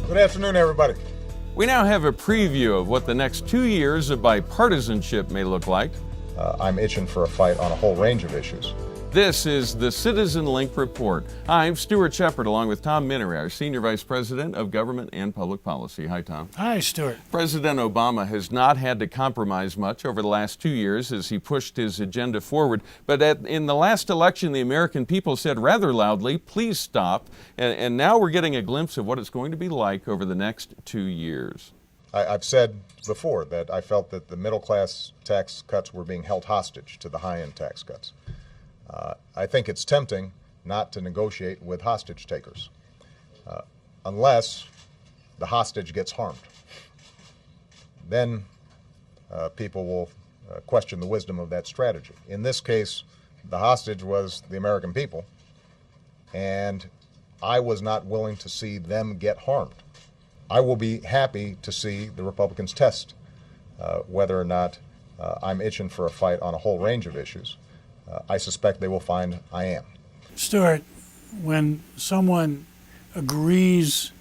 Good afternoon, everybody. We now have a preview of what the next 2 years of bipartisanship may look like. I'm itching for a fight on a whole range of issues. This is the CitizenLink Report. I'm Stuart Shepard, along with Tom Minnery, our Senior Vice President of Government and Public Policy. Hi, Tom. Hi, Stuart. President Obama has not had to compromise much over the last 2 years as he pushed his agenda forward. But in the last election, the American people said rather loudly, please stop. And now we're getting a glimpse of what it's going to be like over the next 2 years. I've said before that I felt that the middle class tax cuts were being held hostage to the high-end tax cuts. I think it's tempting not to negotiate with hostage takers unless the hostage gets harmed. Then people will question the wisdom of that strategy. In this case, the hostage was the American people, and I was not willing to see them get harmed. I will be happy to see the Republicans test whether or not I'm itching for a fight on a whole range of issues. I suspect they will find I am. Stuart, when someone agrees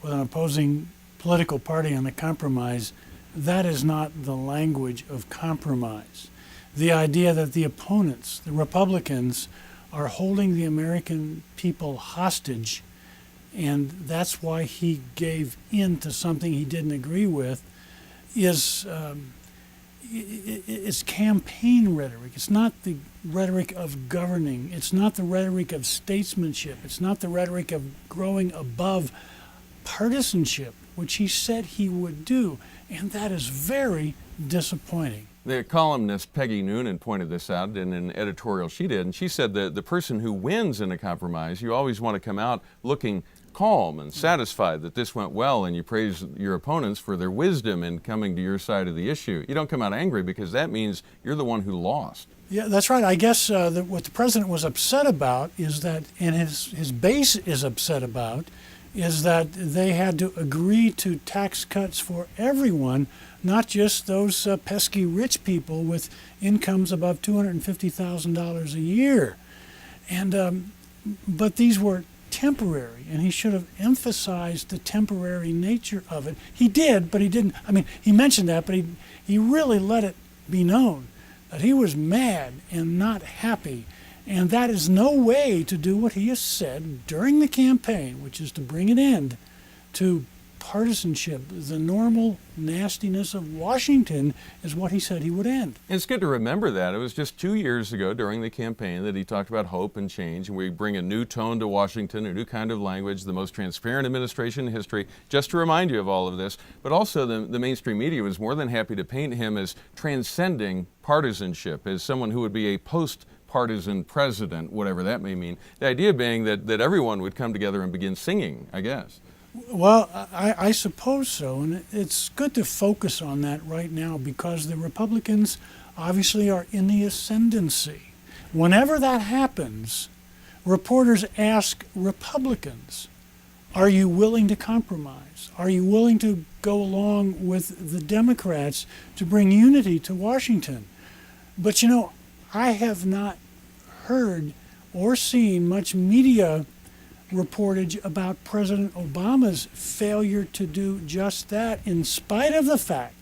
with an opposing political party on a compromise, that is not the language of compromise. The idea that the opponents, the Republicans, are holding the American people hostage, and that's why he gave in to something he didn't agree with, is it's campaign rhetoric. It's not the rhetoric of governing. It's not the rhetoric of statesmanship. It's not the rhetoric of growing above partisanship, which he said he would do. And that is very disappointing. The columnist Peggy Noonan pointed this out in an editorial she did, and she said that the person who wins in a compromise, you always want to come out looking calm and satisfied that this went well, and you praise your opponents for their wisdom in coming to your side of the issue. You don't come out angry, because that means you're the one who lost. Yeah, that's right. I guess what the president was upset about is that, and his base is upset about, is that they had to agree to tax cuts for everyone, not just those pesky rich people with incomes above $250,000 a year. And but these were temporary, and he should have emphasized the temporary nature of it. He did, but he didn't. I mean, he mentioned that, but he really let it be known that he was mad and not happy. And that is no way to do what he has said during the campaign, which is to bring an end to partisanship. The normal nastiness of Washington is what he said he would end. It's good to remember that. It was just 2 years ago during the campaign that he talked about hope and change, and we bring a new tone to Washington, a new kind of language, the most transparent administration in history, just to remind you of all of this. But also the mainstream media was more than happy to paint him as transcending partisanship, as someone who would be a post-partisan president, whatever that may mean. The idea being that everyone would come together and begin singing, I guess. Well, I suppose so, and it's good to focus on that right now, because the Republicans obviously are in the ascendancy. Whenever that happens, reporters ask Republicans, are you willing to compromise? Are you willing to go along with the Democrats to bring unity to Washington? But you know, I have not heard or seen much media reportage about President Obama's failure to do just that, in spite of the fact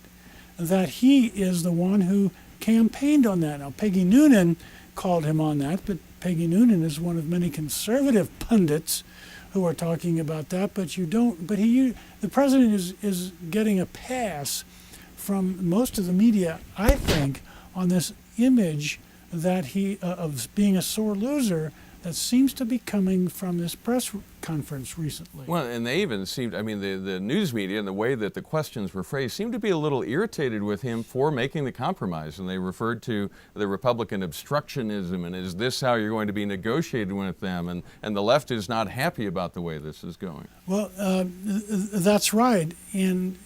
that he is the one who campaigned on that. Now, Peggy Noonan called him on that, but Peggy Noonan is one of many conservative pundits who are talking about that. But the president is getting a pass from most of the media, I think, on this image that he of being a sore loser that seems to be coming from this press conference recently. Well, and they even seemed, I mean, the news media and the way that the questions were phrased seemed to be a little irritated with him for making the compromise. And they referred to the Republican obstructionism, and is this how you're going to be negotiating with them? And the left is not happy about the way this is going. Well, that's right. And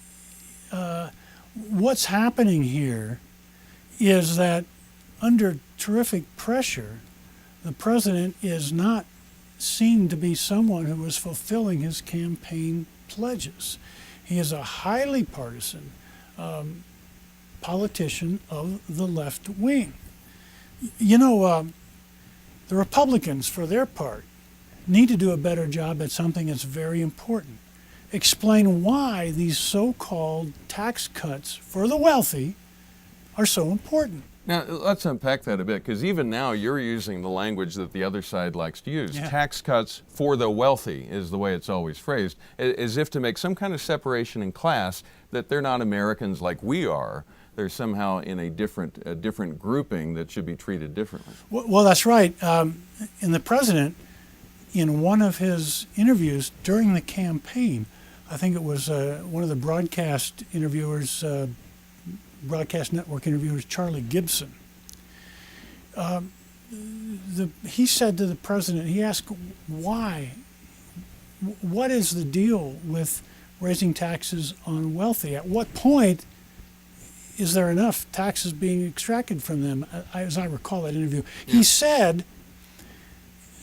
what's happening here is that under terrific pressure, the president is not seen to be someone who is fulfilling his campaign pledges. He is a highly partisan politician of the left wing. You know, the Republicans, for their part, need to do a better job at something that's very important. explain why these so-called tax cuts for the wealthy are so important. Now, let's unpack that a bit, because even now you're using the language that the other side likes to use. Yeah. Tax cuts for the wealthy is the way it's always phrased, as if to make some kind of separation in class, that they're not Americans like we are. They're somehow in a different grouping that should be treated differently. Well, that's right. And the president, in one of his interviews during the campaign, I think it was one of the broadcast network interviewers, Charlie Gibson. He said to the president, he asked why, what is the deal with raising taxes on wealthy? At what point is there enough taxes being extracted from them? As I recall that interview, he said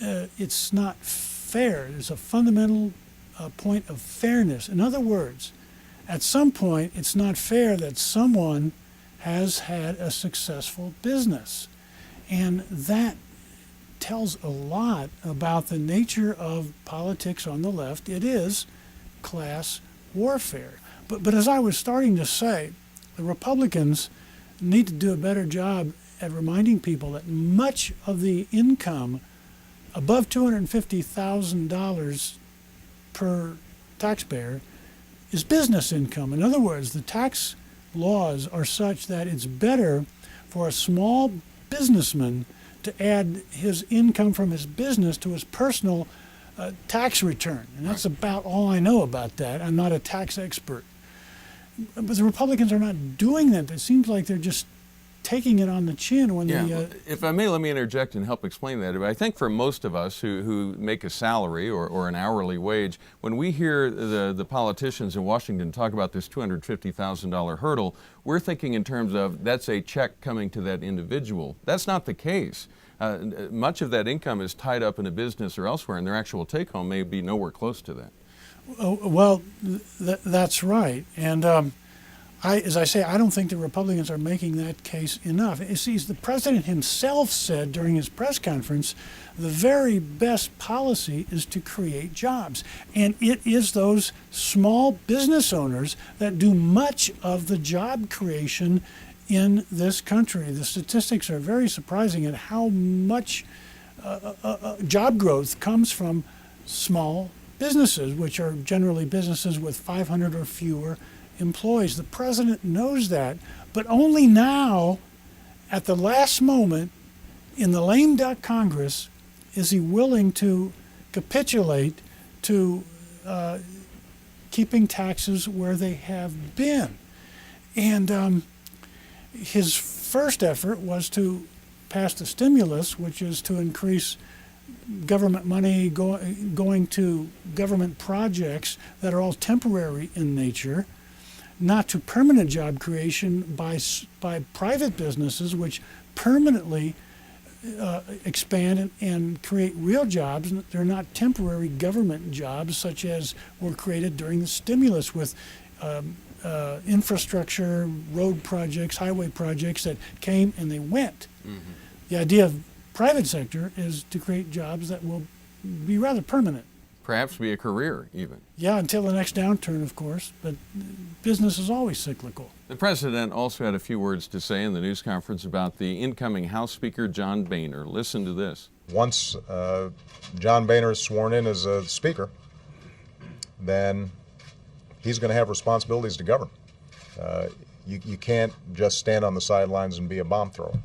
it's not fair. There's a fundamental point of fairness. In other words, at some point, it's not fair that someone has had a successful business. And that tells a lot about the nature of politics on the left. It is class warfare. But as I was starting to say, the Republicans need to do a better job at reminding people that much of the income above $250,000 per taxpayer is business income. In other words, the tax laws are such that it's better for a small businessman to add his income from his business to his personal tax return. And that's about all I know about that. I'm not a tax expert. But the Republicans are not doing that. It seems like they're just taking it on the chin when they... If I may, let me interject and help explain that. I think for most of us who make a salary or an hourly wage, when we hear the politicians in Washington talk about this $250,000 hurdle, we're thinking in terms of that's a check coming to that individual. That's not the case. Much of that income is tied up in a business or elsewhere, and their actual take-home may be nowhere close to that. Well, that's right. And as I say, I don't think the Republicans are making that case enough. You see, the president himself said during his press conference, the very best policy is to create jobs. And it is those small business owners that do much of the job creation in this country. The statistics are very surprising at how much job growth comes from small businesses, which are generally businesses with 500 or fewer employees. The president knows that, but only now, at the last moment, in the lame duck Congress, is he willing to capitulate to keeping taxes where they have been. And his first effort was to pass the stimulus, which is to increase government money going to government projects that are all temporary in nature, not to permanent job creation by private businesses which permanently expand and create real jobs. They're not temporary government jobs such as were created during the stimulus with infrastructure, road projects, highway projects that came and they went. Mm-hmm. The idea of private sector is to create jobs that will be rather permanent. Perhaps be a career, even. Yeah, until the next downturn, of course, but business is always cyclical. The president also had a few words to say in the news conference about the incoming House Speaker, John Boehner. Listen to this. Once John Boehner is sworn in as a speaker, then he's going to have responsibilities to govern. You can't just stand on the sidelines and be a bomb thrower.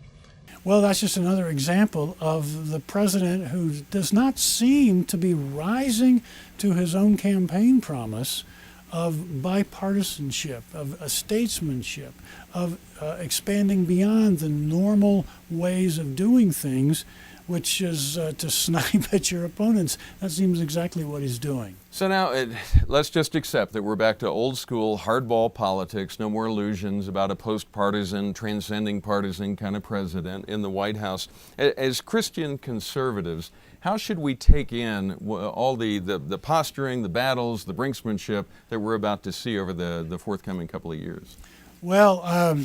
Well, that's just another example of the president who does not seem to be rising to his own campaign promise of bipartisanship, of statesmanship, of expanding beyond the normal ways of doing things, which is to snipe at your opponents. That seems exactly what he's doing. So now, let's just accept that we're back to old school hardball politics, no more illusions about a post-partisan, transcending partisan kind of president in the White House. As Christian conservatives, how should we take in all the posturing, the battles, the brinksmanship that we're about to see over the forthcoming couple of years? Well,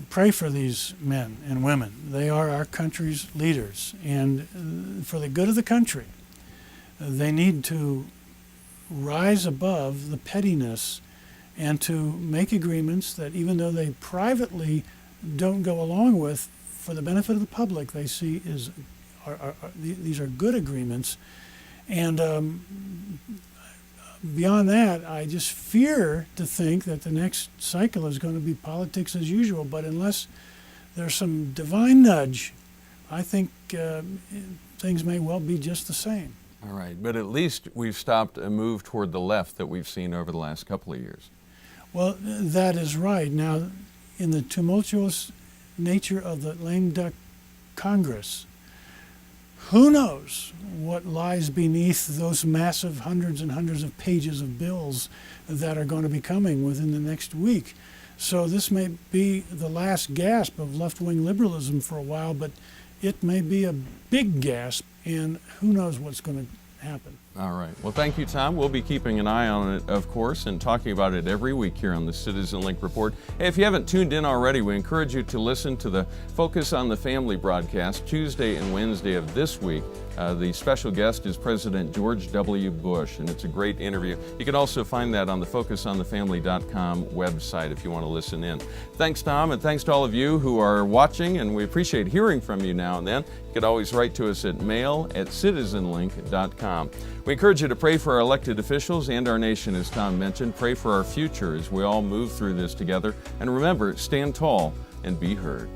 pray for these men and women. They are our country's leaders, and for the good of the country, they need to rise above the pettiness and to make agreements that, even though they privately don't go along with, for the benefit of the public, they see these are good agreements. And beyond that, I just fear to think that the next cycle is going to be politics as usual. But unless there's some divine nudge, I think things may well be just the same. All right, but at least we've stopped a move toward the left that we've seen over the last couple of years. Well, that is right. Now, in the tumultuous nature of the lame duck Congress, who knows what lies beneath those massive hundreds and hundreds of pages of bills that are going to be coming within the next week. So this may be the last gasp of left-wing liberalism for a while, but it may be a big gasp, and who knows what's going to happen. All right. Well, thank you, Tom. We'll be keeping an eye on it, of course, and talking about it every week here on the CitizenLink Report. Hey, if you haven't tuned in already, we encourage you to listen to the Focus on the Family broadcast Tuesday and Wednesday of this week. The special guest is President George W. Bush, and it's a great interview. You can also find that on the FocusOnTheFamily.com website if you want to listen in. Thanks, Tom, and thanks to all of you who are watching, and we appreciate hearing from you now and then. You could always write to us at mail@citizenlink.com. We encourage you to pray for our elected officials and our nation, as Tom mentioned. Pray for our future as we all move through this together. And remember, stand tall and be heard.